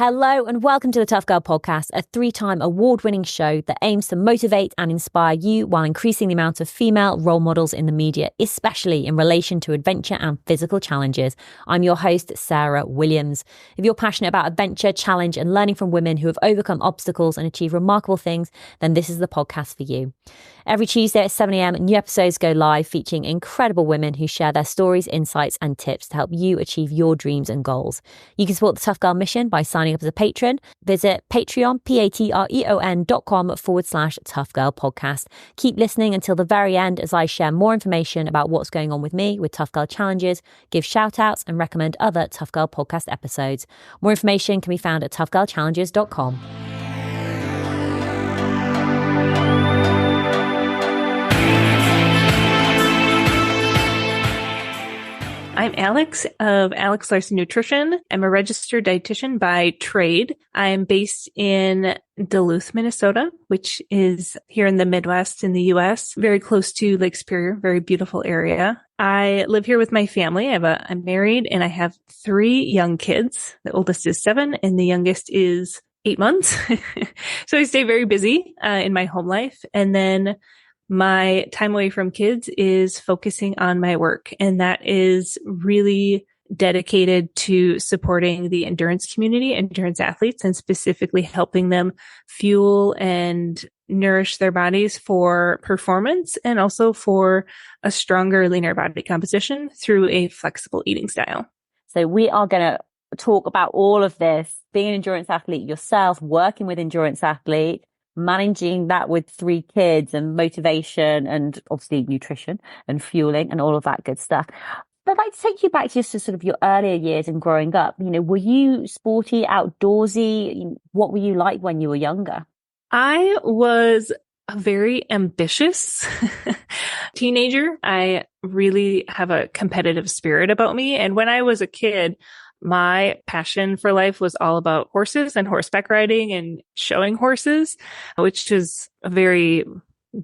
Hello and welcome to the Tough Girl Podcast, a 3-time award-winning show that aims to motivate and inspire you while increasing the amount of female role models in the media, especially in relation to adventure and physical challenges. I'm your host, Sarah Williams. If you're passionate about adventure, challenge and learning from women who have overcome obstacles and achieved remarkable things, then this is the podcast for you. Every Tuesday at 7 a.m, new episodes go live featuring incredible women who share their stories, insights and tips to help you achieve your dreams and goals. You can support the Tough Girl mission by signing up as a patron. Visit Patreon, patreon.com/Tough Girl Podcast. Keep listening until the very end as I share more information about what's going on with me with Tough Girl Challenges, give shout outs and recommend other Tough Girl Podcast episodes. More information can be found at toughgirlchallenges.com. I'm Alex of Alex Larson Nutrition. I'm a registered dietitian by trade. I'm based in Duluth, Minnesota, which is here in the Midwest in the U.S., very close to Lake Superior, very beautiful area. I live here with my family. I'm married and I have 3 young kids. The oldest is 7 and the youngest is 8 months. So I stay very busy in my home life. And then my time away from kids is focusing on my work, and that is really dedicated to supporting the endurance community, endurance athletes, and specifically helping them fuel and nourish their bodies for performance and also for a stronger, leaner body composition through a flexible eating style. So we are going to talk about all of this, being an endurance athlete yourself, working with endurance athlete, managing that with 3 kids and motivation and obviously nutrition and fueling and all of that good stuff. But I'd like to take you back just to sort of your earlier years and growing up. You know, were you sporty, outdoorsy? What were you like when you were younger? I was a very ambitious teenager. I really have a competitive spirit about me. And when I was a kid, my passion for life was all about horses and horseback riding and showing horses, which is a very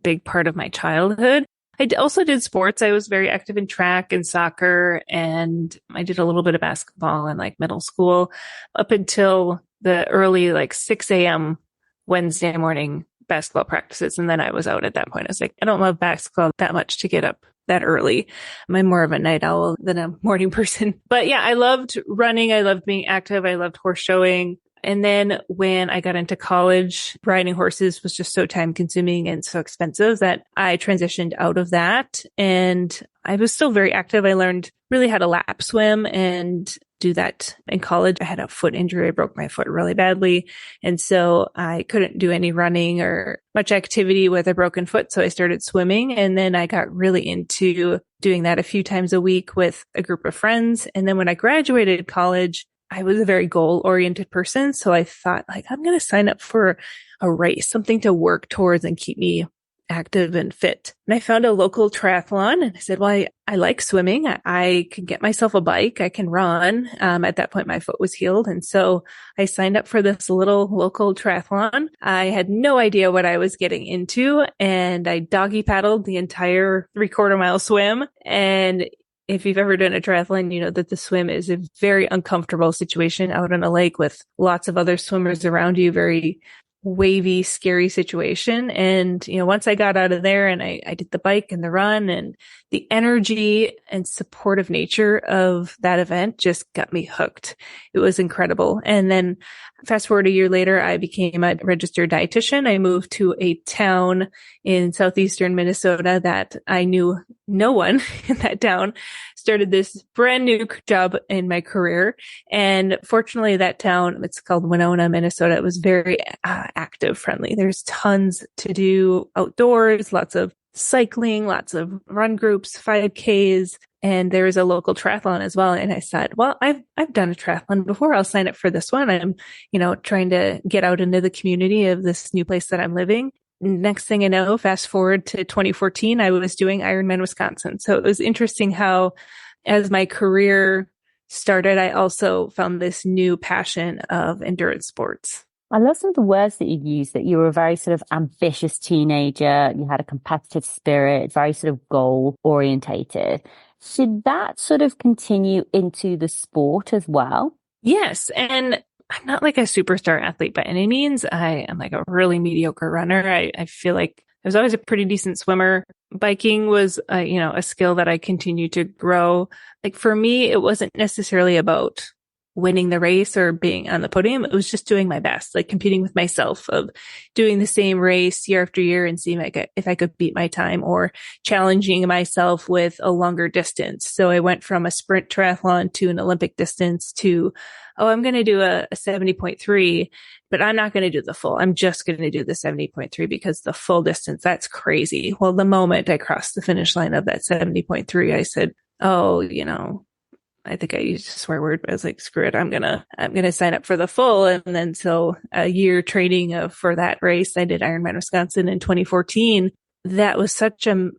big part of my childhood. I also did sports. I was very active in track and soccer, and I did a little bit of basketball in like middle school up until the early 6 a.m. Wednesday morning basketball practices. And then I was out at that point. I was like, I don't love basketball that much to get up that early. I'm more of a night owl than a morning person. But yeah, I loved running. I loved being active. I loved horse showing. And then when I got into college, riding horses was just so time consuming and so expensive that I transitioned out of that. And I was still very active. I learned really how to lap swim and do that in college. I had a foot injury. I broke my foot really badly. And so I couldn't do any running or much activity with a broken foot. So I started swimming. And then I got really into doing that a few times a week with a group of friends. And then when I graduated college, I was a very goal-oriented person. So I thought, I'm going to sign up for a race, something to work towards and keep me active and fit. And I found a local triathlon and I said, well, I like swimming. I can get myself a bike. I can run. At that point, my foot was healed. And so I signed up for this little local triathlon. I had no idea what I was getting into, and I doggy paddled the entire 3/4 mile swim. And if you've ever done a triathlon, you know that the swim is a very uncomfortable situation out on a lake with lots of other swimmers around you, very wavy, scary situation. And, once I got out of there and I did the bike and the run, and the energy and supportive nature of that event just got me hooked. It was incredible. And then fast forward a year later, I became a registered dietitian. I moved to a town in southeastern Minnesota that I knew no one in that town. Started this brand new job in my career. And fortunately, that town, it's called Winona, Minnesota. It was very active friendly. There's tons to do outdoors, lots of cycling, lots of run groups, 5Ks, and there is a local triathlon as well. And I said, well, I've done a triathlon before. I'll sign up for this one. I'm, trying to get out into the community of this new place that I'm living. Next thing I know, fast forward to 2014, I was doing Ironman Wisconsin. So it was interesting how, as my career started, I also found this new passion of endurance sports. I love some of the words that you used, that you were a very sort of ambitious teenager. You had a competitive spirit, very sort of goal orientated. Should that sort of continue into the sport as well? Yes. And I'm not like a superstar athlete by any means. I am like a really mediocre runner. I feel like I was always a pretty decent swimmer. Biking was, a skill that I continue to grow. Like for me, it wasn't necessarily about winning the race or being on the podium. It was just doing my best, like competing with myself of doing the same race year after year and seeing like if I could beat my time or challenging myself with a longer distance. So I went from a sprint triathlon to an Olympic distance to, I'm going to do a 70.3, but I'm not going to do the full. I'm just going to do the 70.3 because the full distance, that's crazy. Well, the moment I crossed the finish line of that 70.3, I said, I think I used a swear word, but I was like, screw it. I'm going to sign up for the full. And then so a year training for that race, I did Ironman Wisconsin in 2014. That was such a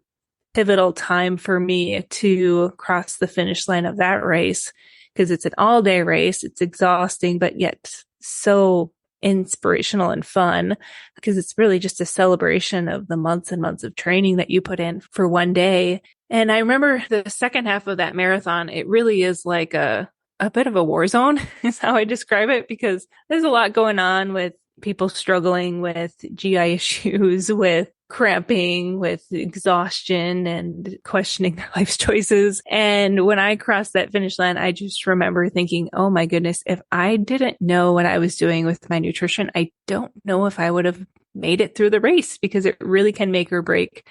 pivotal time for me to cross the finish line of that race because it's an all day race. It's exhausting, but yet so inspirational and fun because it's really just a celebration of the months and months of training that you put in for one day. And I remember the second half of that marathon, it really is like a bit of a war zone is how I describe it, because there's a lot going on with people struggling with GI issues, with cramping, with exhaustion and questioning their life's choices. And when I crossed that finish line, I just remember thinking, oh my goodness, if I didn't know what I was doing with my nutrition, I don't know if I would have made it through the race, because it really can make or break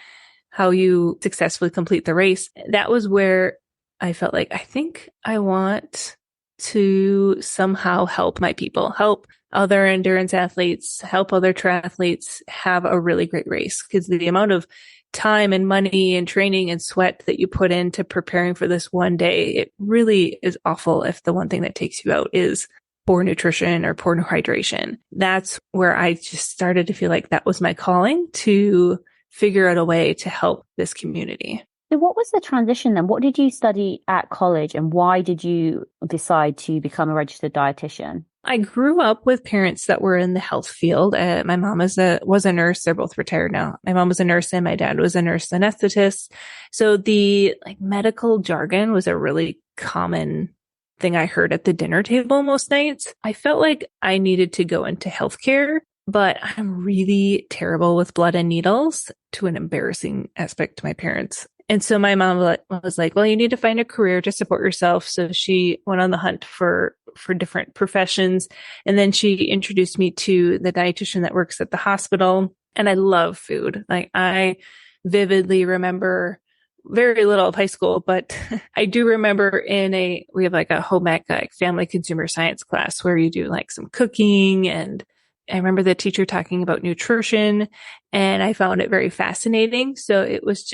how you successfully complete the race. That was where I felt like, I think I want to somehow help my people, help other endurance athletes, help other triathletes have a really great race. Because the amount of time and money and training and sweat that you put into preparing for this one day, it really is awful if the one thing that takes you out is poor nutrition or poor hydration. That's where I just started to feel like that was my calling, to figure out a way to help this community. So what was the transition then? What did you study at college and why did you decide to become a registered dietitian? I grew up with parents that were in the health field. My mom was a nurse. They're both retired now. My mom was a nurse and my dad was a nurse anesthetist. So the medical jargon was a really common thing I heard at the dinner table most nights. I felt like I needed to go into healthcare, but I'm really terrible with blood and needles, to an embarrassing aspect to my parents. And so my mom was like, well, you need to find a career to support yourself. So she went on the hunt for different professions. And then she introduced me to the dietitian that works at the hospital. And I love food. Like I vividly remember very little of high school, but I do remember we have like a home ec, like family consumer science class where you do like some cooking, and I remember the teacher talking about nutrition, and I found it very fascinating. So it was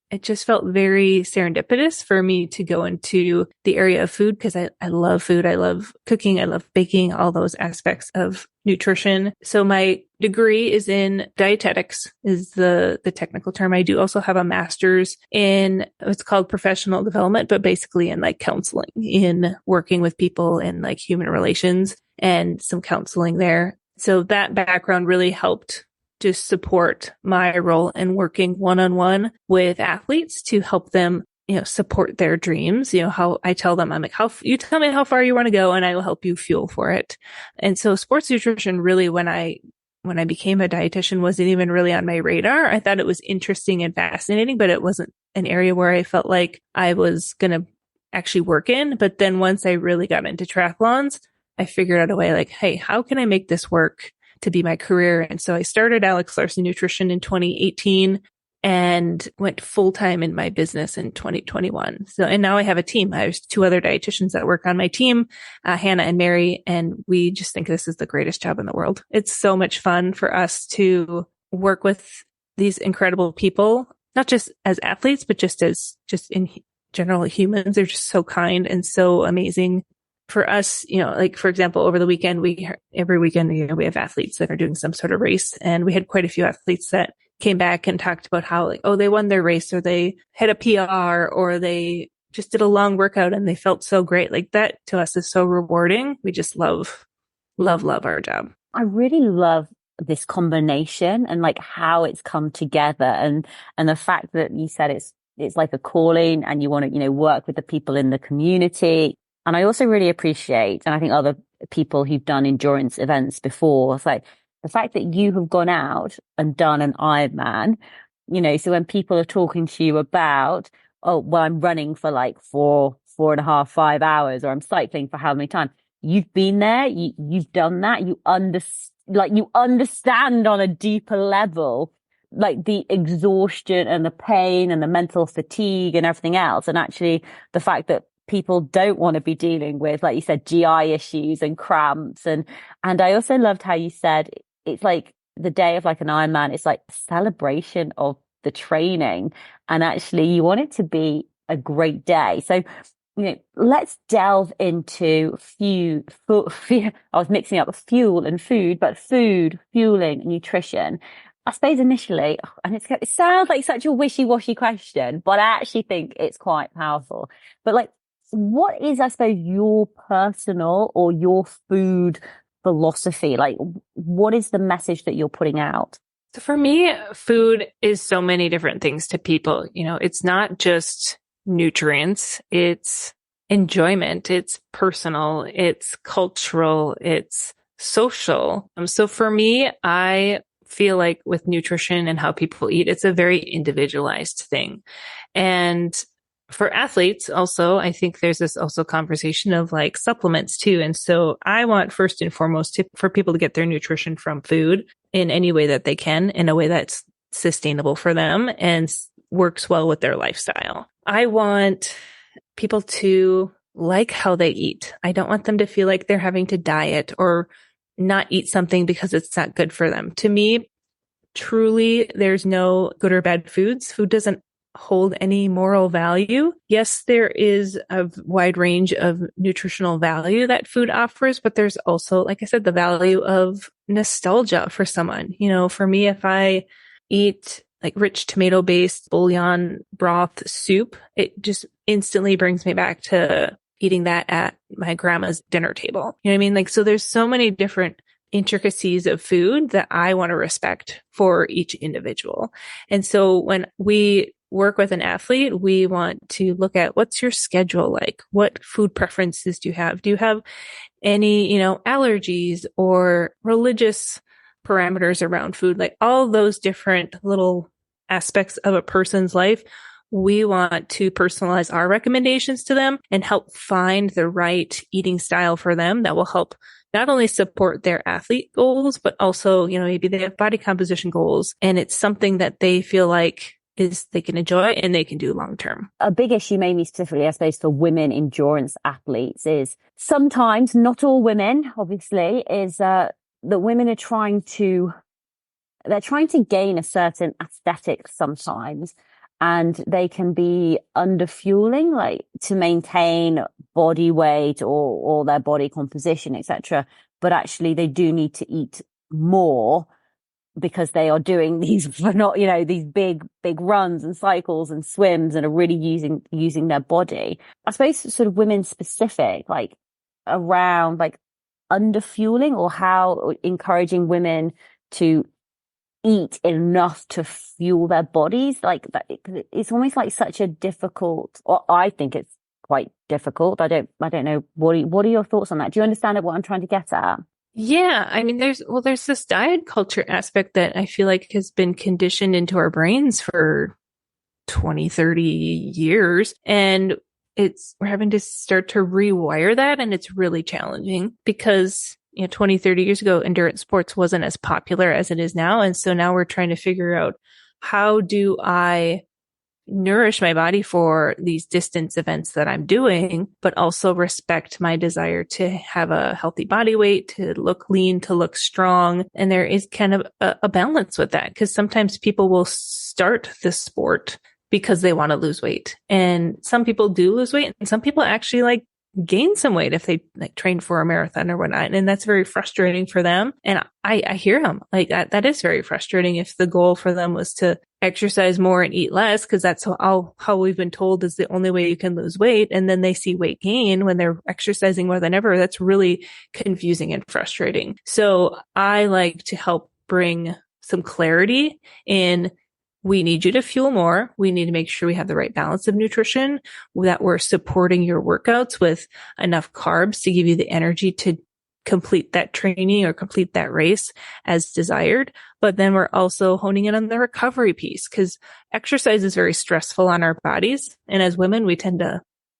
it just felt very serendipitous for me to go into the area of food, because I love food. I love cooking. I love baking, all those aspects of nutrition. So my degree is in dietetics, is the technical term. I do also have a master's in what's called professional development, but basically in like counseling, in working with people in like human relations and some counseling there. So that background really helped to support my role in working one-on-one with athletes to help them, support their dreams. How I tell them, I'm like, you tell me how far you want to go and I will help you fuel for it. And so sports nutrition really, when I became a dietitian, wasn't even really on my radar. I thought it was interesting and fascinating, but it wasn't an area where I felt like I was going to actually work in. But then once I really got into triathlons, I figured out a way like, hey, how can I make this work to be my career? And so I started Alex Larson Nutrition in 2018 and went full time in my business in 2021. So, and now I have a team. I have 2 other dietitians that work on my team, Hannah and Mary, and we just think this is the greatest job in the world. It's so much fun for us to work with these incredible people, not just as athletes, but just in general humans. They're just so kind and so amazing. For us, like for example, over the weekend, every weekend, we have athletes that are doing some sort of race, and we had quite a few athletes that came back and talked about how like, they won their race, or they had a PR, or they just did a long workout and they felt so great. Like that to us is so rewarding. We just love our job. I really love this combination and like how it's come together, and the fact that you said it's like a calling and you want to, work with the people in the community. And I also really appreciate, and I think other people who've done endurance events before. It's like the fact that you have gone out and done an Ironman, so when people are talking to you about, oh, well, I'm running for like 4.5, 5 hours, or I'm cycling for how many times, you've been there, you've done that, you understand on a deeper level, like the exhaustion and the pain and the mental fatigue and everything else. And actually the fact that people don't want to be dealing with, like you said, GI issues and cramps. And I also loved how you said it's like the day of like an Ironman, it's like a celebration of the training. And actually you want it to be a great day. So, let's delve into I was mixing up fuel and food, but food, fueling, nutrition. I suppose initially, and it sounds like such a wishy-washy question, but I actually think it's quite powerful. But like, what is, I suppose, your personal or your food philosophy? Like, what is the message that you're putting out? So for me, food is so many different things to people. It's not just nutrients, it's enjoyment, it's personal, it's cultural, it's social. So for me, I feel like with nutrition and how people eat, it's a very individualized thing. And for athletes also, I think there's this also conversation of like supplements too. And so I want first and foremost for people to get their nutrition from food in any way that they can, in a way that's sustainable for them and works well with their lifestyle. I want people to like how they eat. I don't want them to feel like they're having to diet or not eat something because it's not good for them. To me, truly, there's no good or bad foods. Food doesn't hold any moral value. Yes, there is a wide range of nutritional value that food offers, but there's also, like I said, the value of nostalgia for someone. For me, if I eat like rich tomato-based bouillon broth soup, it just instantly brings me back to eating that at my grandma's dinner table. You know what I mean? Like, so there's so many different intricacies of food that I want to respect for each individual. And so when we work with an athlete, we want to look at what's your schedule like? What food preferences do you have? Do you have any, allergies or religious parameters around food? Like all those different little aspects of a person's life. We want to personalize our recommendations to them and help find the right eating style for them that will help not only support their athlete goals, but also, maybe they have body composition goals and it's something that they feel like they can enjoy and they can do long term. A big issue maybe specifically, I suppose, for women endurance athletes is sometimes, not all women, obviously, is that women are trying to gain a certain aesthetic sometimes. And they can be under fueling, like to maintain body weight or their body composition, etc. But actually they do need to eat more because they are doing these these big runs and cycles and swims and are really using their body. I suppose sort of women specific, like around like under fueling or how encouraging women to eat enough to fuel their bodies, like that. It's almost like such a difficult, or I think it's quite difficult. I don't know. What are your thoughts on that? Do you understand what I'm trying to get at? Yeah. I mean, there's this diet culture aspect that I feel like has been conditioned into our brains for 20, 30 years. And we're having to start to rewire that. And it's really challenging because 20, 30 years ago, endurance sports wasn't as popular as it is now. And so now we're trying to figure out, how do I nourish my body for these distance events that I'm doing, but also respect my desire to have a healthy body weight, to look lean, to look strong. And there is kind of a balance with that, because sometimes people will start this sport because they want to lose weight. And some people do lose weight, and some people actually gain some weight if they train for a marathon or whatnot. And that's very frustrating for them. And I hear them that is very frustrating if the goal for them was to exercise more and eat less, because that's how we've been told is the only way you can lose weight. And then they see weight gain when they're exercising more than ever. That's really confusing and frustrating. So I like to help bring some clarity in. We need you to fuel more. We need to make sure we have the right balance of nutrition, that we're supporting your workouts with enough carbs to give you the energy to complete that training or complete that race as desired. But then we're also honing in on the recovery piece, because exercise is very stressful on our bodies. And as women, we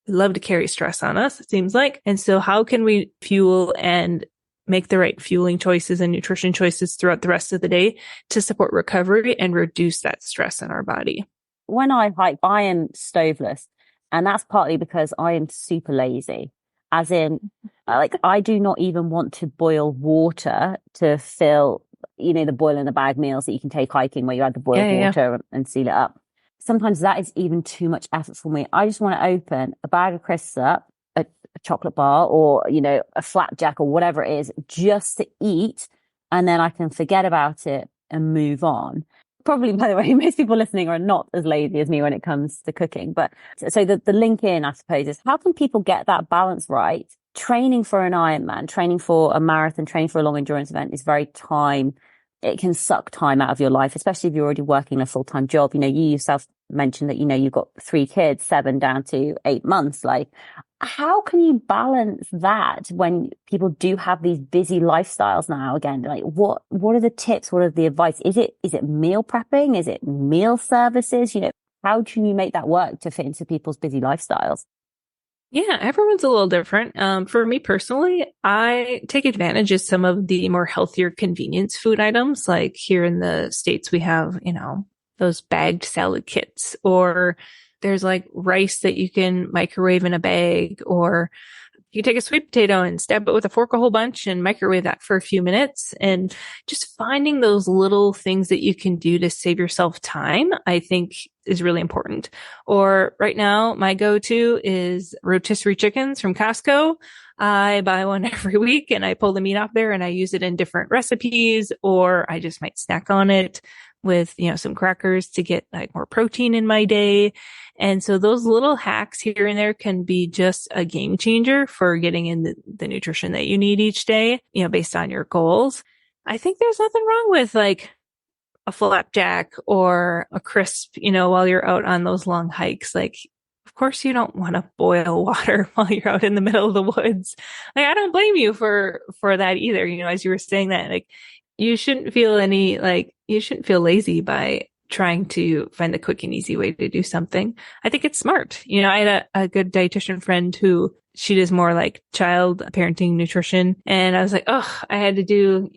love to carry stress on us, it seems like. And so how can we fuel and make the right fueling choices and nutrition choices throughout the rest of the day to support recovery and reduce that stress in our body? When I hike, I am stoveless. And that's partly because I am super lazy. As in, like, I do not even want to boil water to fill, the boil in the bag meals that you can take hiking where you add the boiled water and seal it up. Sometimes that is even too much effort for me. I just want to open a bag of crisps up, a chocolate bar, or, a flapjack or whatever it is, just to eat. And then I can forget about it and move on. Probably, by the way, most people listening are not as lazy as me when it comes to cooking. But so the link in, I suppose, is how can people get that balance right? Training for an Ironman, training for a marathon, training for a long endurance event is very time. It can suck time out of your life, especially if you're already working a full-time job. You yourself mentioned that, you've got 3 kids, 7 down to 8 months. Like, how can you balance that when people do have these busy lifestyles now? Again, like what are the tips? What are the advice? Is it meal prepping? Is it meal services? How can you make that work to fit into people's busy lifestyles? Yeah, everyone's a little different. For me personally, I take advantage of some of the more healthier convenience food items. Like here in the States, we have, those bagged salad kits, or there's like rice that you can microwave in a bag, or you take a sweet potato and stab it with a fork a whole bunch and microwave that for a few minutes. And just finding those little things that you can do to save yourself time, I think is really important. Or right now, my go-to is rotisserie chickens from Costco. I buy one every week and I pull the meat off there and I use it in different recipes, or I just might snack on it with, some crackers to get like more protein in my day. And so those little hacks here and there can be just a game changer for getting in the nutrition that you need each day, based on your goals. I think there's nothing wrong with like a flapjack or a crisp, while you're out on those long hikes. Like, of course you don't want to boil water while you're out in the middle of the woods. Like, I don't blame you for that either. As you were saying that, like, you shouldn't feel lazy by trying to find the quick and easy way to do something. I think it's smart. I had a good dietitian friend who she does more like child parenting nutrition. And I was like, oh, I had to do,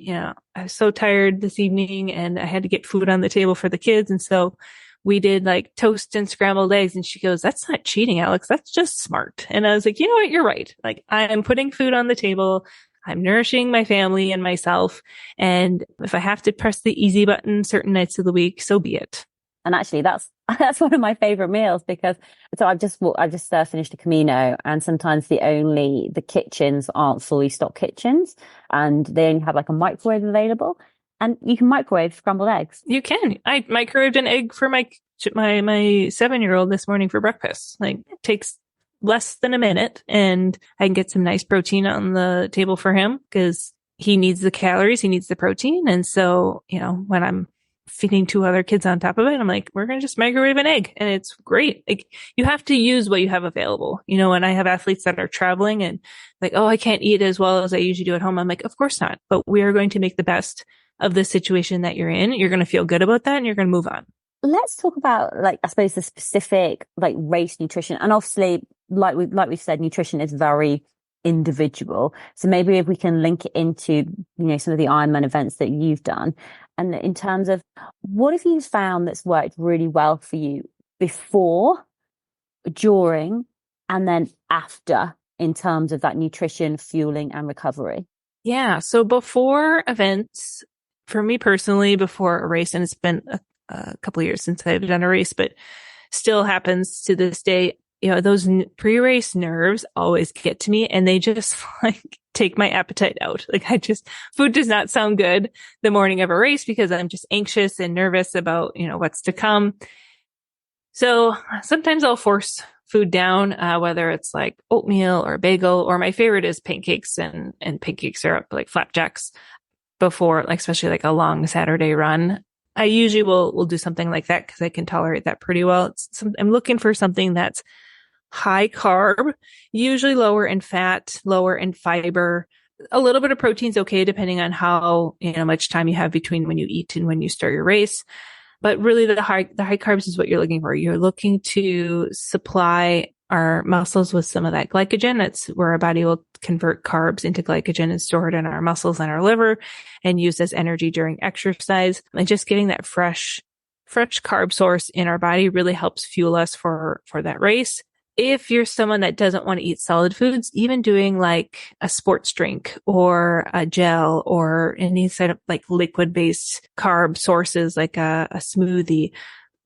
I was so tired this evening and I had to get food on the table for the kids. And so we did like toast and scrambled eggs. And she goes, that's not cheating, Alex. That's just smart. And I was like, you know what? You're right. Like, I am putting food on the table. I'm nourishing my family and myself. And if I have to press the easy button certain nights of the week, so be it. And actually, that's one of my favorite meals, because I've just finished a Camino, and sometimes the kitchens aren't fully stocked kitchens, and they only have like a microwave available, and you can microwave scrambled eggs. You can. I microwaved an egg for my 7-year-old this morning for breakfast. Like, it takes less than a minute and I can get some nice protein on the table for him, because he needs the calories, he needs the protein. And so, when I'm feeding 2 other kids on top of it, I'm like, we're going to just microwave an egg, and it's great. Like, you have to use what you have available. When I have athletes that are traveling and like, oh, I can't eat as well as I usually do at home. I'm like, of course not, but we are going to make the best of the situation that you're in. You're going to feel good about that and you're going to move on. Let's talk about, like, I suppose the specific like race nutrition. And obviously, like we've said, nutrition is very individual. So maybe if we can link it into, some of the Ironman events that you've done. And in terms of what have you found that's worked really well for you before, during, and then after, in terms of that nutrition, fueling, and recovery? Yeah. So before events, for me personally, before a race, and it's been a couple of years since I've done a race, but still happens to this day, those pre-race nerves always get to me, and they just like take my appetite out. Like, food does not sound good the morning of a race because I'm just anxious and nervous about, what's to come. So sometimes I'll force food down, whether it's like oatmeal or bagel, or my favorite is pancakes, and pancakes are up like flapjacks before, like, especially like a long Saturday run. I usually will do something like that because I can tolerate that pretty well. I'm looking for something that's high carb, usually lower in fat, lower in fiber, A little bit of protein's okay, depending on how, much time you have between when you eat and when you start your race. But really the high carbs is what you're looking for. You're looking to supply our muscles with some of that glycogen. That's where our body will convert carbs into glycogen and store it in our muscles and our liver and use as energy during exercise. And just getting that fresh carb source in our body really helps fuel us for that race. If you're someone that doesn't want to eat solid foods, even doing like a sports drink or a gel or any sort of like liquid based carb sources, like a smoothie,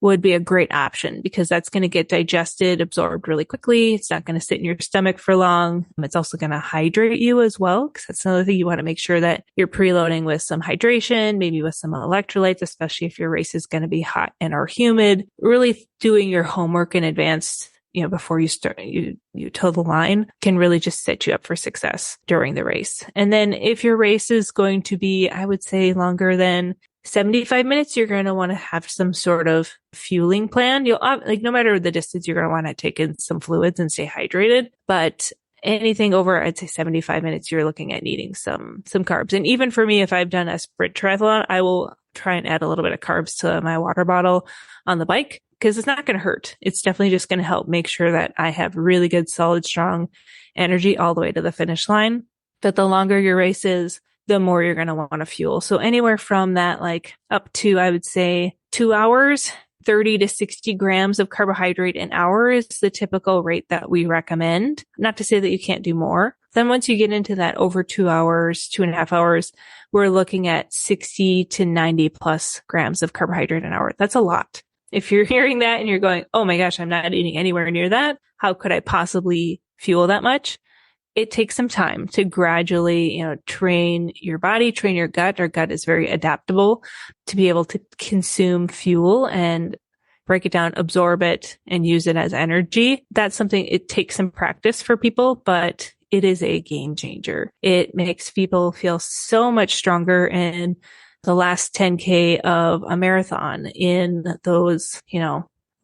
would be a great option because that's going to get digested, absorbed really quickly. It's not going to sit in your stomach for long. It's also going to hydrate you as well, because that's another thing. You want to make sure that you're preloading with some hydration, maybe with some electrolytes, especially if your race is going to be hot and or humid. Really doing your homework in advance, before you start, you toe the line, can really just set you up for success during the race. And then if your race is going to be, I would say, longer than 75 minutes, you're going to want to have some sort of fueling plan. You'll no matter the distance, you're going to want to take in some fluids and stay hydrated. But anything over, I'd say 75 minutes, you're looking at needing some carbs. And even for me, if I've done a sprint triathlon, I will try and add a little bit of carbs to my water bottle on the bike, because it's not going to hurt. It's definitely just going to help make sure that I have really good, solid, strong energy all the way to the finish line. But the longer your race is, the more you're going to want to fuel. So anywhere from that, like up to, I would say 2 hours, 30 to 60 grams of carbohydrate an hour is the typical rate that we recommend. Not to say that you can't do more. Then once you get into that over 2 hours, 2.5 hours, we're looking at 60 to 90 plus grams of carbohydrate an hour. That's a lot. If you're hearing that and you're going, oh my gosh, I'm not eating anywhere near that, how could I possibly fuel that much? It takes some time to gradually, train your body, train your gut. Our gut is very adaptable to be able to consume fuel and break it down, absorb it, and use it as energy. That's something, it takes some practice for people, but it is a game changer. It makes people feel so much stronger in the last 10K of a marathon, in those,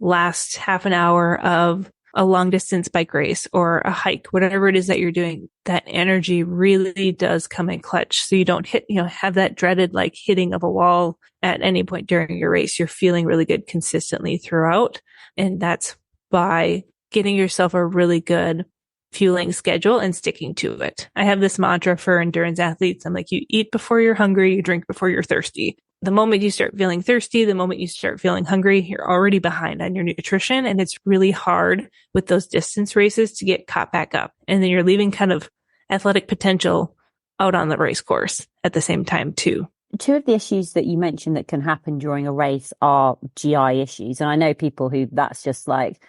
last half an hour of a long distance bike race or a hike, whatever it is that you're doing. That energy really does come in clutch. So you don't have that dreaded like hitting of a wall at any point during your race. You're feeling really good consistently throughout. And that's by getting yourself a really good fueling schedule and sticking to it. I have this mantra for endurance athletes. I'm like, you eat before you're hungry, you drink before you're thirsty. The moment you start feeling thirsty, the moment you start feeling hungry, you're already behind on your nutrition. And it's really hard with those distance races to get caught back up. And then you're leaving kind of athletic potential out on the race course at the same time too. Two of the issues that you mentioned that can happen during a race are GI issues. And I know people who that's just like,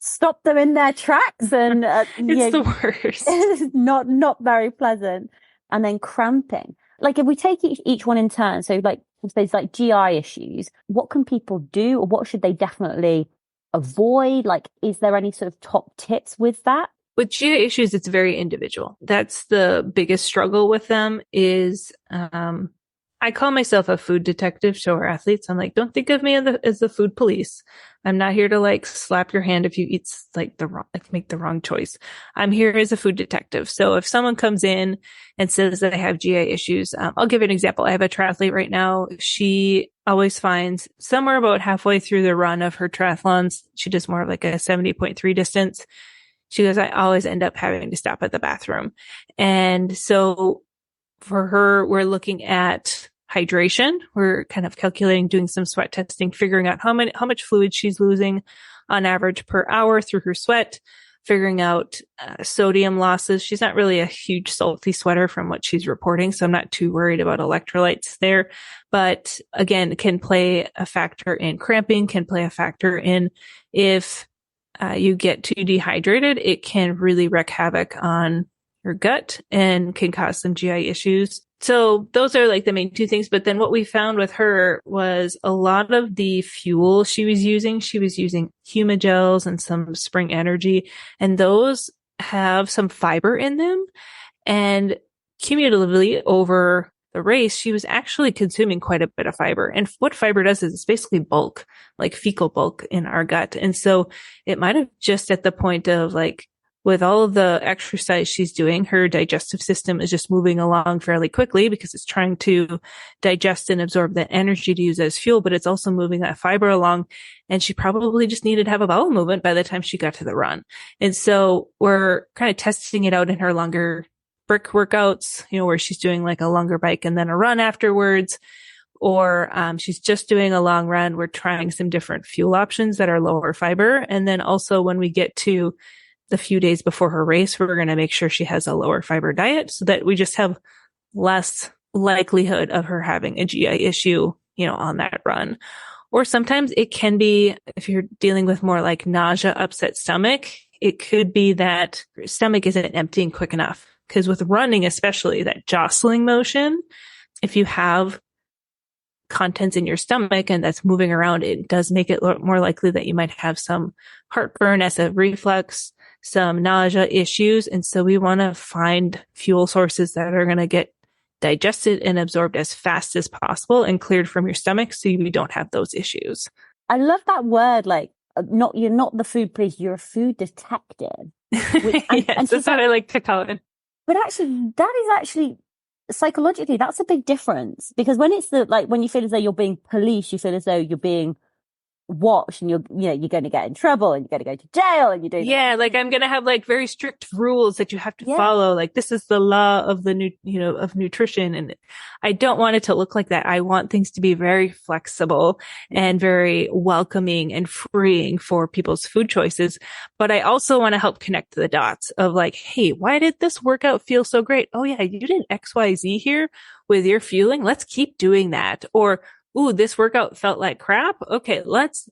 stop them in their tracks, and it's the worst. It's not very pleasant. And then cramping. Like if we take each one in turn, so like if there's like GI issues, what can people do, or what should they definitely avoid? Like, is there any sort of top tips with that? With GI issues, it's very individual. That's the biggest struggle with them is, I call myself a food detective to our athletes. I'm like, don't think of me as the food police. I'm not here to like slap your hand if you eat make the wrong choice. I'm here as a food detective. So if someone comes in and says that I have GI issues, I'll give you an example. I have a triathlete right now. She always finds somewhere about halfway through the run of her triathlons, she does more of like a 70.3 distance. She goes, I always end up having to stop at the bathroom. And so for her, we're looking at hydration. We're kind of calculating, doing some sweat testing, figuring out how much fluid she's losing on average per hour through her sweat, figuring out sodium losses. She's not really a huge salty sweater from what she's reporting, so I'm not too worried about electrolytes there. But again, can play a factor in cramping, can play a factor in if you get too dehydrated, it can really wreak havoc on your gut and can cause some GI issues. So those are like the main two things. But then what we found with her was a lot of the fuel she was using Humagels and some Spring Energy, and those have some fiber in them. And cumulatively over the race, she was actually consuming quite a bit of fiber. And what fiber does is it's basically bulk, like fecal bulk in our gut. And so it might have just at the point of like with all of the exercise she's doing, her digestive system is just moving along fairly quickly because it's trying to digest and absorb that energy to use as fuel, but it's also moving that fiber along. And she probably just needed to have a bowel movement by the time she got to the run. And so we're kind of testing it out in her longer brick workouts, where she's doing like a longer bike and then a run afterwards. Or she's just doing a long run. We're trying some different fuel options that are lower fiber. And then also when we get to the few days before her race, we're going to make sure she has a lower fiber diet so that we just have less likelihood of her having a GI issue, on that run. Or sometimes it can be, if you're dealing with more like nausea, upset stomach, it could be that your stomach isn't emptying quick enough. Because with running, especially that jostling motion, if you have contents in your stomach and that's moving around, it does make it more likely that you might have some heartburn, acid reflux, some nausea issues. And so we want to find fuel sources that are going to get digested and absorbed as fast as possible and cleared from your stomach so you don't have those issues. I love that word, like, you're not the food police, you're a food detective. Yes, that's what I like to call it. But actually, that is actually psychologically, that's a big difference, because when it's when you feel as though you're being policed, you feel as though you're being watched and you're going to get in trouble and you're going to go to jail and you're doing I'm going to have like very strict rules that you have to follow. Like this is the law of the of nutrition. And I don't want it to look like that. I want things to be very flexible and very welcoming and freeing for people's food choices. But I also want to help connect the dots of like, hey, why did this workout feel so great? Oh yeah, you did XYZ here with your fueling. Let's keep doing that. Or, ooh, this workout felt like crap. Okay, let's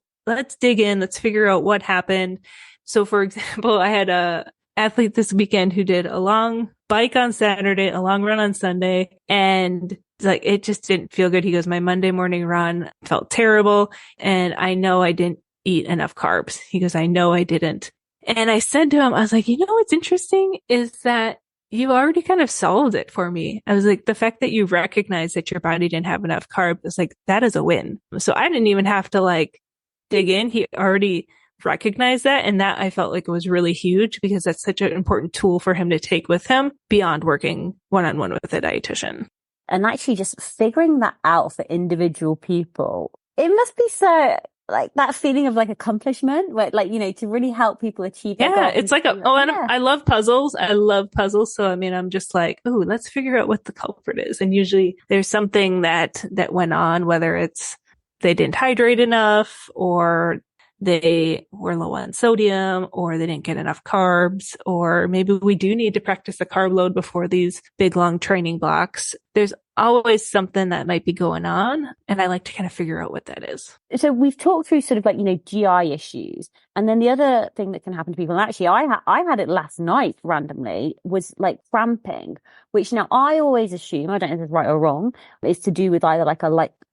dig in. Let's figure out what happened. So for example, I had a athlete this weekend who did a long bike on Saturday, a long run on Sunday, and like it just didn't feel good. He goes, my Monday morning run felt terrible, and I know I didn't eat enough carbs. He goes, I know I didn't. And I said to him, I was like, what's interesting is that you already kind of solved it for me. I was like, the fact that you recognize that your body didn't have enough carb is like, that is a win. So I didn't even have to like dig in. He already recognized that. And that I felt like it was really huge because that's such an important tool for him to take with him beyond working one-on-one with a dietitian. And actually just figuring that out for individual people, it must be so like that feeling of like accomplishment where to really help people achieve their goals. It's like I love puzzles. I love puzzles. So, I'm just like, oh, let's figure out what the culprit is. And usually there's something that went on, whether it's they didn't hydrate enough or they were low on sodium or they didn't get enough carbs, or maybe we do need to practice a carb load before these big, long training blocks. There's always something that might be going on. And I like to kind of figure out what that is. So we've talked through sort of GI issues. And then the other thing that can happen to people, and actually I had it last night randomly, was like cramping, which now I always assume, I don't know if it's right or wrong, is to do with either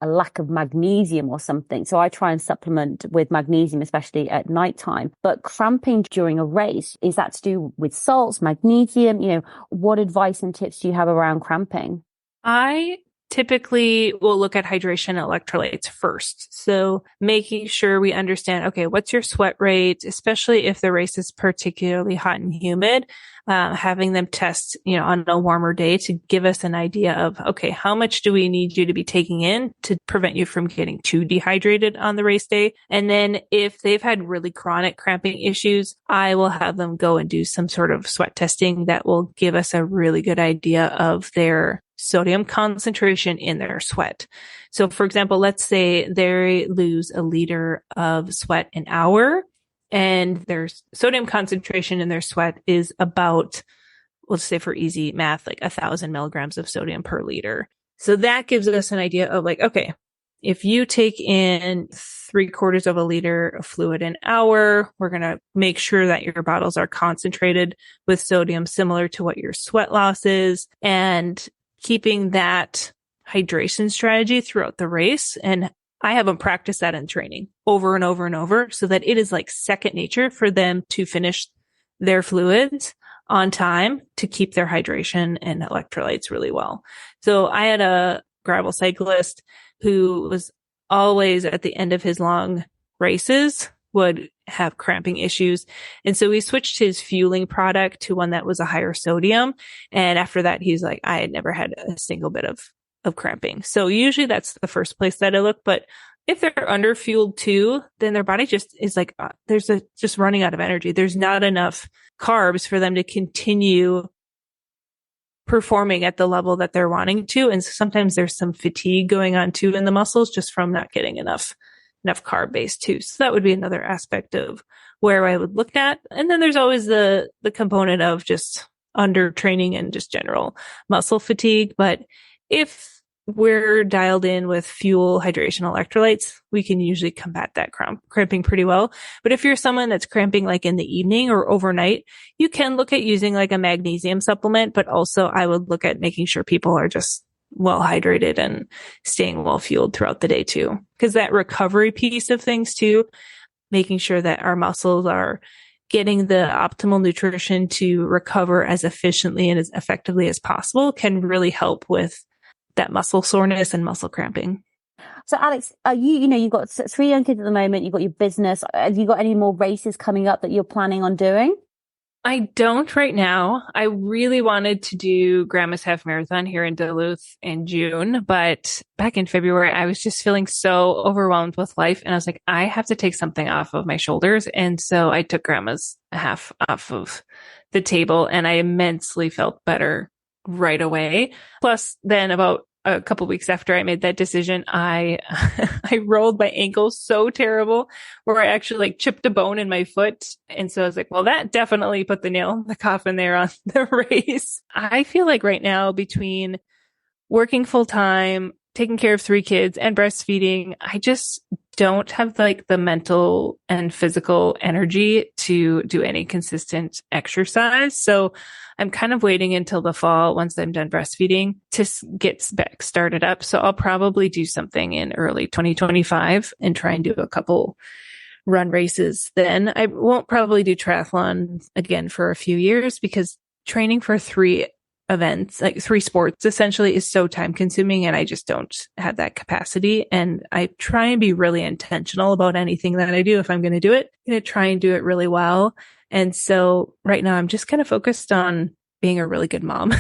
a lack of magnesium or something. So I try and supplement with magnesium, especially at nighttime. But cramping during a race, is that to do with salts, magnesium? What advice and tips do you have around cramping? I typically will look at hydration and electrolytes first. So making sure we understand, okay, what's your sweat rate, especially if the race is particularly hot and humid, having them test, on a warmer day to give us an idea of, okay, how much do we need you to be taking in to prevent you from getting too dehydrated on the race day? And then if they've had really chronic cramping issues, I will have them go and do some sort of sweat testing that will give us a really good idea of their sodium concentration in their sweat. So for example, let's say they lose a liter of sweat an hour and their sodium concentration in their sweat is about, let's say for easy math, like 1,000 milligrams of sodium per liter. So that gives us an idea of like, okay, if you take in 3/4 of a liter of fluid an hour, we're going to make sure that your bottles are concentrated with sodium similar to what your sweat loss is, and keeping that hydration strategy throughout the race. And I have them practice that in training over and over and over so that it is like second nature for them to finish their fluids on time to keep their hydration and electrolytes really well. So I had a gravel cyclist who was always at the end of his long races would have cramping issues. And so we switched his fueling product to one that was a higher sodium. And after that, he's like, I had never had a single bit of cramping. So usually that's the first place that I look. But if they're under fueled too, then their body just is like, just running out of energy. There's not enough carbs for them to continue performing at the level that they're wanting to. And so sometimes there's some fatigue going on too in the muscles just from not getting enough carb base too. So that would be another aspect of where I would look at. And then there's always the component of just under training and just general muscle fatigue. But if we're dialed in with fuel, hydration, electrolytes, we can usually combat that cramping pretty well. But if you're someone that's cramping like in the evening or overnight, you can look at using like a magnesium supplement, but also I would look at making sure people are just well hydrated and staying well fueled throughout the day too. Because that recovery piece of things too, making sure that our muscles are getting the optimal nutrition to recover as efficiently and as effectively as possible can really help with that muscle soreness and muscle cramping. So Alex, you've got 3 young kids at the moment, you've got your business. Have you got any more races coming up that you're planning on doing? I don't right now. I really wanted to do Grandma's Half Marathon here in Duluth in June, but back in February, I was just feeling so overwhelmed with life. And I was like, I have to take something off of my shoulders. And so I took Grandma's half off of the table and I immensely felt better right away. Plus then about a couple weeks after I made that decision, I rolled my ankle so terrible where I actually like chipped a bone in my foot. And so I was like, well, that definitely put the nail in the coffin there on the race. I feel like right now between working full time, taking care of 3 kids and breastfeeding, I just don't have like the mental and physical energy to do any consistent exercise. So I'm kind of waiting until the fall once I'm done breastfeeding to get back started up. So I'll probably do something in early 2025 and try and do a couple run races. Then I won't probably do triathlon again for a few years because training for 3 events, like 3 sports essentially is so time consuming and I just don't have that capacity. And I try and be really intentional about anything that I do. If I'm going to do it, I'm going to try and do it really well. And so right now I'm just kind of focused on being a really good mom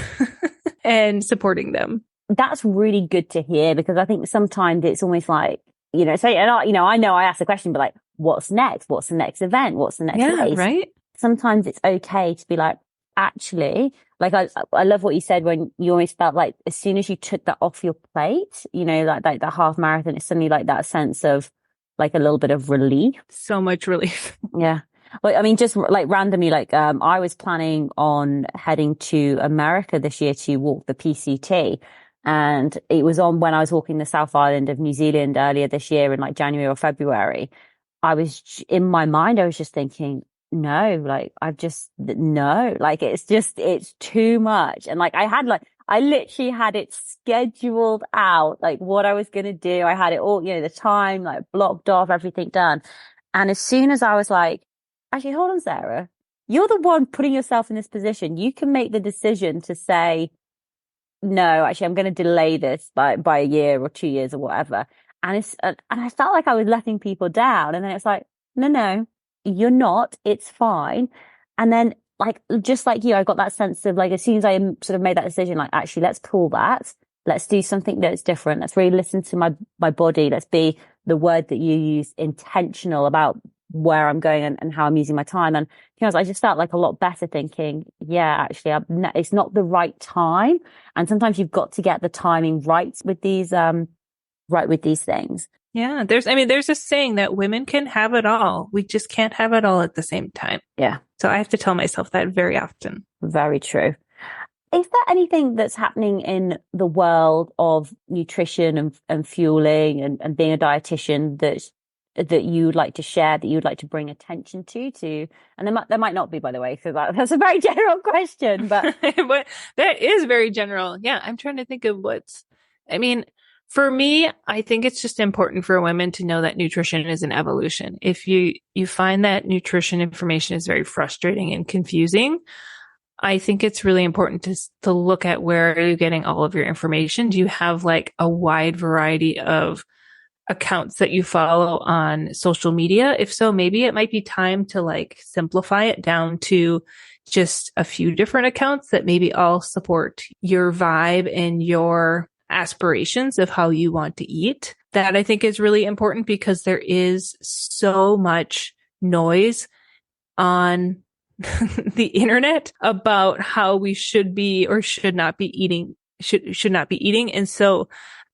and supporting them. That's really good to hear because I think sometimes it's almost like, I know I asked the question, but like, what's next? What's the next event? What's the next race? Right. Sometimes it's okay to be like, actually, like I love what you said when you almost felt like as soon as you took that off your plate, like the half marathon, it's suddenly like that sense of like a little bit of relief. So much relief. Yeah. Well, I mean, just like randomly, like I was planning on heading to America this year to walk the PCT. And it was on when I was walking the South Island of New Zealand earlier this year in like January or February. In my mind, I was just thinking, no, like it's too much. And like I literally had it scheduled out, like what I was going to do. I had it all, the time like blocked off, everything done. And as soon as I was like, actually, hold on, Sarah, you're the one putting yourself in this position. You can make the decision to say, no, actually, I'm going to delay this by a year or 2 years or whatever. And I felt like I was letting people down. And then it's like, no, you're not. It's fine. And then like, just like you, I got that sense of like, as soon as I sort of made that decision, like, actually, let's pull that. Let's do something that's different. Let's really listen to my body. Let's be the word that you use, intentional about where I'm going and how I'm using my time. And I just felt like a lot better thinking, yeah, actually, it's not the right time. And sometimes you've got to get the timing right with these things. Yeah. There's a saying that women can have it all. We just can't have it all at the same time. Yeah. So I have to tell myself that very often. Very true. Is there anything that's happening in the world of nutrition and fueling and being a dietitian that you'd like to share, that you'd like to bring attention to? And there might not be, by the way, so that's a very general question, but but that is very general. Yeah. I'm trying to think of for me, I think it's just important for women to know that nutrition is an evolution. If you find that nutrition information is very frustrating and confusing, I think it's really important to look at where are you getting all of your information. Do you have like a wide variety of accounts that you follow on social media? If so, maybe it might be time to like simplify it down to just a few different accounts that maybe all support your vibe and your aspirations of how you want to eat. That I think is really important because there is so much noise on the internet about how we should be or should not be eating, should not be eating. And so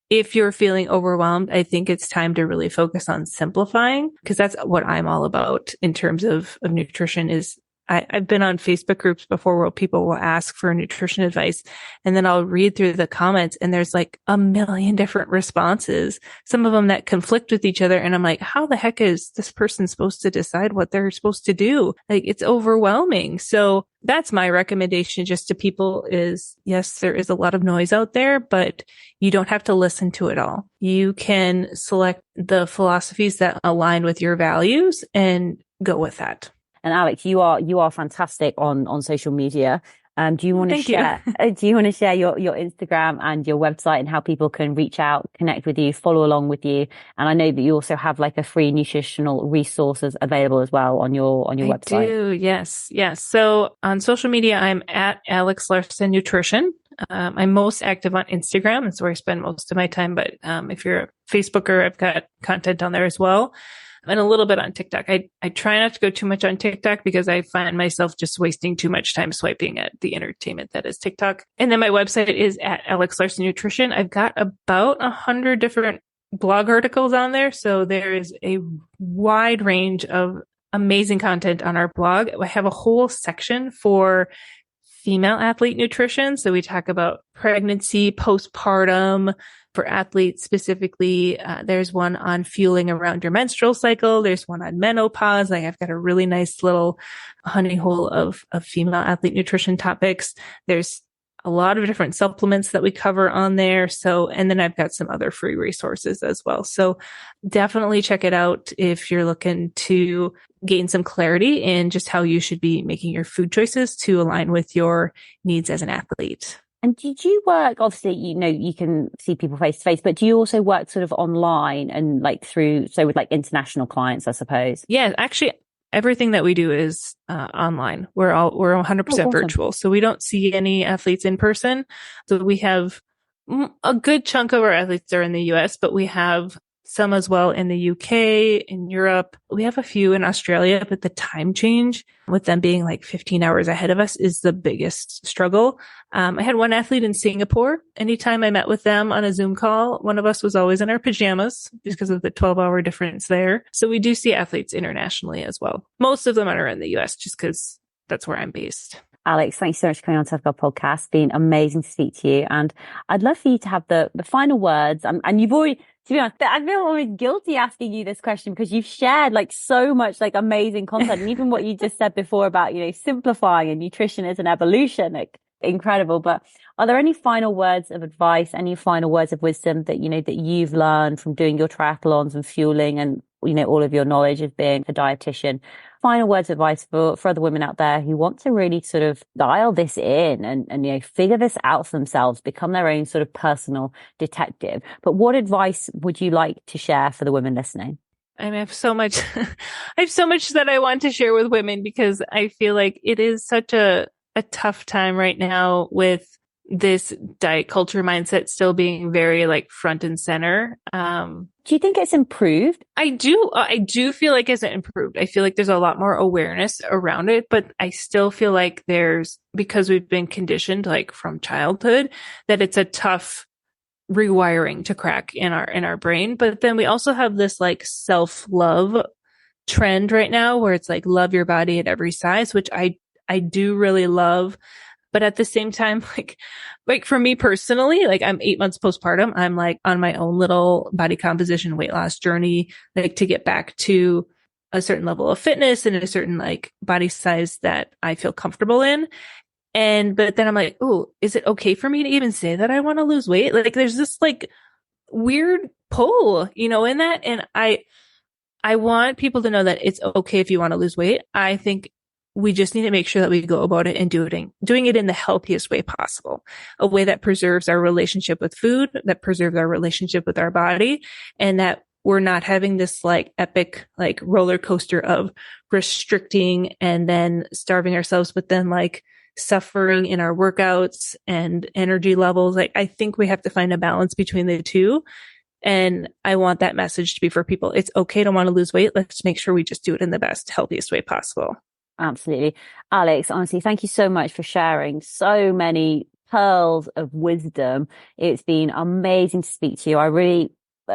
if you're feeling overwhelmed, I think it's time to really focus on simplifying, because that's what I'm all about in terms of nutrition. Is I've been on Facebook groups before where people will ask for nutrition advice, and then I'll read through the comments and there's like a million different responses, some of them that conflict with each other. And I'm like, how the heck is this person supposed to decide what they're supposed to do? Like, it's overwhelming. So that's my recommendation just to people is, yes, there is a lot of noise out there, but you don't have to listen to it all. You can select the philosophies that align with your values and go with that. And Alex, you are fantastic on social media. Do you want to share? Do you want to share your Instagram and your website and how people can reach out, connect with you, follow along with you? And I know that you also have like a free nutritional resources available as well on your website. I do, yes. So on social media, I'm at Alex Larson Nutrition. I'm most active on Instagram. It's where I spend most of my time. But if you're a Facebooker, I've got content on there as well. And a little bit on TikTok. I try not to go too much on TikTok because I find myself just wasting too much time swiping at the entertainment that is TikTok. And then my website is at Alex Larson Nutrition. I've got about 100 different blog articles on there. So there is a wide range of amazing content on our blog. I have a whole section for female athlete nutrition. So we talk about pregnancy, postpartum, for athletes specifically. There's one on fueling around your menstrual cycle. There's one on menopause. Like, I've got a really nice little honey hole of female athlete nutrition topics. There's a lot of different supplements that we cover on there. So, and then I've got some other free resources as well. So definitely check it out if you're looking to gain some clarity in just how you should be making your food choices to align with your needs as an athlete. And did you work, obviously, you can see people face to face, but do you also work sort of online and like with like international clients, I suppose? Yeah, actually, everything that we do is online. We're 100% awesome. Virtual. So we don't see any athletes in person. So we have a good chunk of our athletes are in the US, but we have some as well in the UK, in Europe. We have a few in Australia, but the time change with them being like 15 hours ahead of us is the biggest struggle. I had one athlete in Singapore. Anytime I met with them on a Zoom call, one of us was always in our pajamas just because of the 12-hour difference there. So we do see athletes internationally as well. Most of them are in the US just because that's where I'm based. Alex, thanks so much for coming on Tough Girl Podcast. It's been amazing to speak to you. And I'd love for you to have the final words. And you've already, to be honest, I feel almost guilty asking you this question because you've shared like so much like amazing content. And even what you just said before about, simplifying and nutrition is an evolution, like incredible. But are there any final words of advice, any final words of wisdom that, that you've learned from doing your triathlons and fueling and, all of your knowledge of being a dietitian? Final words of advice for other women out there who want to really sort of dial this in and figure this out for themselves, become their own sort of personal detective. But what advice would you like to share for the women listening? I have so much, I have so much that I want to share with women because I feel like it is such a tough time right now with this diet culture mindset still being very like front and center. Do you think it's improved? I do feel like it's improved. I feel like there's a lot more awareness around it, but I still feel like because we've been conditioned like from childhood that it's a tough rewiring to crack in our brain. But then we also have this like self-love trend right now where it's like love your body at every size, which I do really love. But at the same time, like for me personally, like I'm 8 months postpartum. I'm like on my own little body composition weight loss journey, like to get back to a certain level of fitness and a certain like body size that I feel comfortable in. But then I'm like, oh, is it okay for me to even say that I want to lose weight? Like there's this like weird pull, in that. And I want people to know that it's okay if you want to lose weight. I think we just need to make sure that we go about it and doing it in the healthiest way possible, a way that preserves our relationship with food, that preserves our relationship with our body, and that we're not having this like epic, like roller coaster of restricting and then starving ourselves, but then like suffering in our workouts and energy levels. Like, I think we have to find a balance between the two. And I want that message to be for people. It's okay to want to lose weight. Let's make sure we just do it in the best, healthiest way possible. Absolutely. Alex, honestly, thank you so much for sharing so many pearls of wisdom. It's been amazing to speak to you. I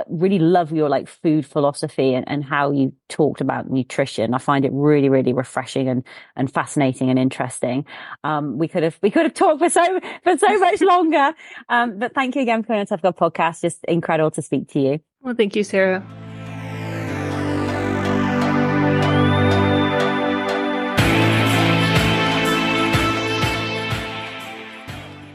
really love your like food philosophy and how you talked about nutrition. I find it really, really refreshing and fascinating and interesting. We could have talked for so much longer. But thank you again for coming on Tough Girl Podcast. Just incredible to speak to you. Well, thank you, Sarah.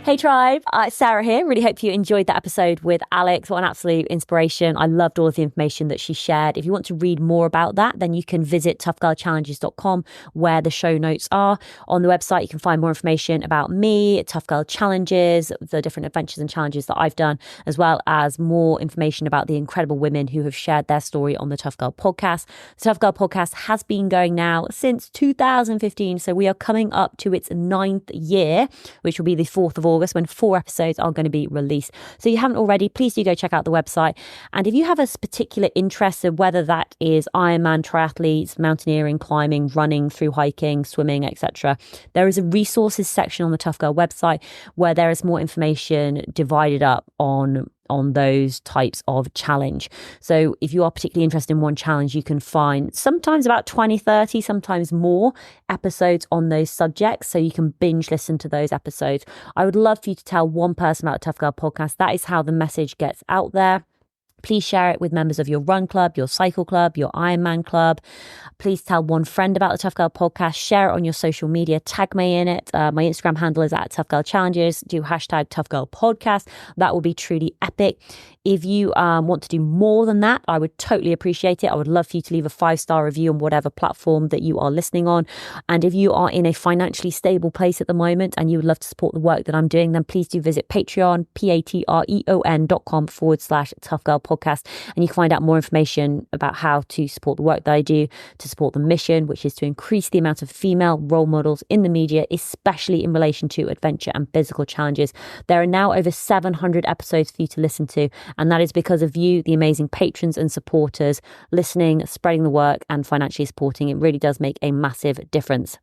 Hey tribe, Sarah here. Really hope you enjoyed that episode with Alex. What an absolute inspiration. I loved all of the information that she shared. If you want to read more about that, then you can visit toughgirlchallenges.com where the show notes are. On the website, you can find more information about me, Tough Girl Challenges, the different adventures and challenges that I've done, as well as more information about the incredible women who have shared their story on the Tough Girl Podcast. The Tough Girl Podcast has been going now since 2015, so we are coming up to its 9th year, which will be the 4th of August, when 4 episodes are going to be released. So if you haven't already, please do go check out the website. And if you have a particular interest, of whether that is Ironman, triathletes, mountaineering, climbing, running, through hiking, swimming, etc., there is a resources section on the Tough Girl website where there is more information divided up on those types of challenge. So if you are particularly interested in one challenge, you can find sometimes about 20, 30, sometimes more episodes on those subjects. So you can binge listen to those episodes. I would love for you to tell one person about the Tough Girl Podcast. That is how the message gets out there. Please share it with members of your run club, your cycle club, your Ironman club. Please tell one friend about the Tough Girl Podcast. Share it on your social media. Tag me in it. My Instagram handle is at Tough Girl Challenges. Do hashtag Tough Girl Podcast. That will be truly epic. If you want to do more than that, I would totally appreciate it. I would love for you to leave a 5-star review on whatever platform that you are listening on. And if you are in a financially stable place at the moment and you would love to support the work that I'm doing, then please do visit Patreon, patreon.com/Tough Girl Podcast. And you can find out more information about how to support the work that I do, to support the mission, which is to increase the amount of female role models in the media, especially in relation to adventure and physical challenges. There are now over 700 episodes for you to listen to. And that is because of you, the amazing patrons and supporters, listening, spreading the work and financially supporting. It really does make a massive difference.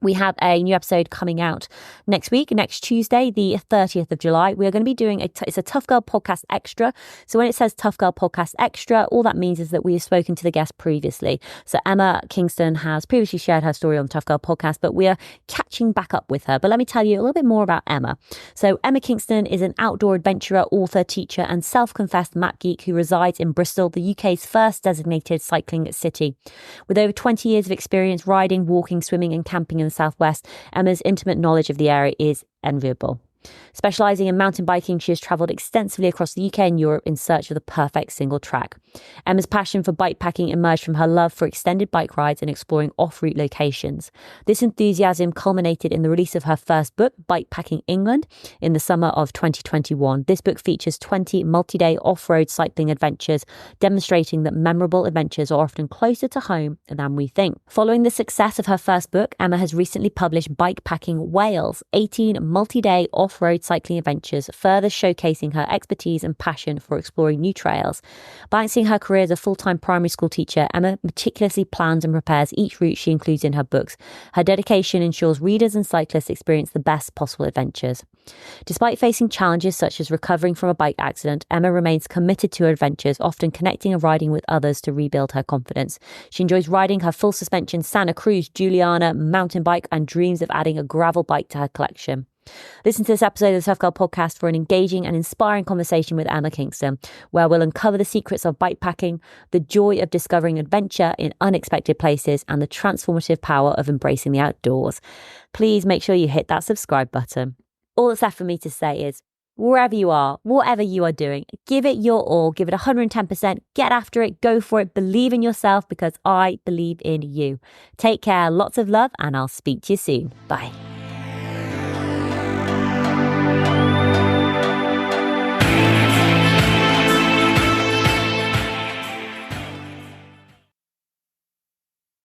We have a new episode coming out next week, next Tuesday, the 30th of July. We are going to be doing it's a Tough Girl Podcast Extra. So when it says Tough Girl Podcast Extra, all that means is that we have spoken to the guest previously. So Emma Kingston has previously shared her story on the Tough Girl Podcast, but we are catching back up with her. But let me tell you a little bit more about Emma. So Emma Kingston is an outdoor adventurer, author, teacher, and self-confessed map geek who resides in Bristol, the UK's first designated cycling city. With over 20 years of experience riding, walking, swimming, and camping in the Southwest, Emma's intimate knowledge of the area is enviable. Specialising in mountain biking, she has travelled extensively across the UK and Europe in search of the perfect single track. Emma's passion for bike packing emerged from her love for extended bike rides and exploring off-route locations. This enthusiasm culminated in the release of her first book, Bike Packing England, in the summer of 2021. This book features 20 multi-day off-road cycling adventures, demonstrating that memorable adventures are often closer to home than we think. Following the success of her first book, Emma has recently published Bike Packing Wales, 18 multi-day off-road cycling adventures, further showcasing her expertise and passion for exploring new trails. Balancing her career as a full-time primary school teacher, Emma meticulously plans and prepares each route she includes in her books. Her dedication ensures readers and cyclists experience the best possible adventures. Despite facing challenges such as recovering from a bike accident, Emma remains committed to her adventures, often connecting and riding with others to rebuild her confidence. She enjoys riding her full suspension Santa Cruz Juliana mountain bike and dreams of adding a gravel bike to her collection. Listen to this episode of the Tough Girl Podcast for an engaging and inspiring conversation with Emma Kingston, where we'll uncover the secrets of bike packing, the joy of discovering adventure in unexpected places, and the transformative power of embracing the outdoors. Please make sure you hit that subscribe button. All that's left for me to say is, wherever you are, whatever you are doing, give it your all, give it 110%, get after it, go for it, believe in yourself because I believe in you. Take care, lots of love, and I'll speak to you soon. Bye.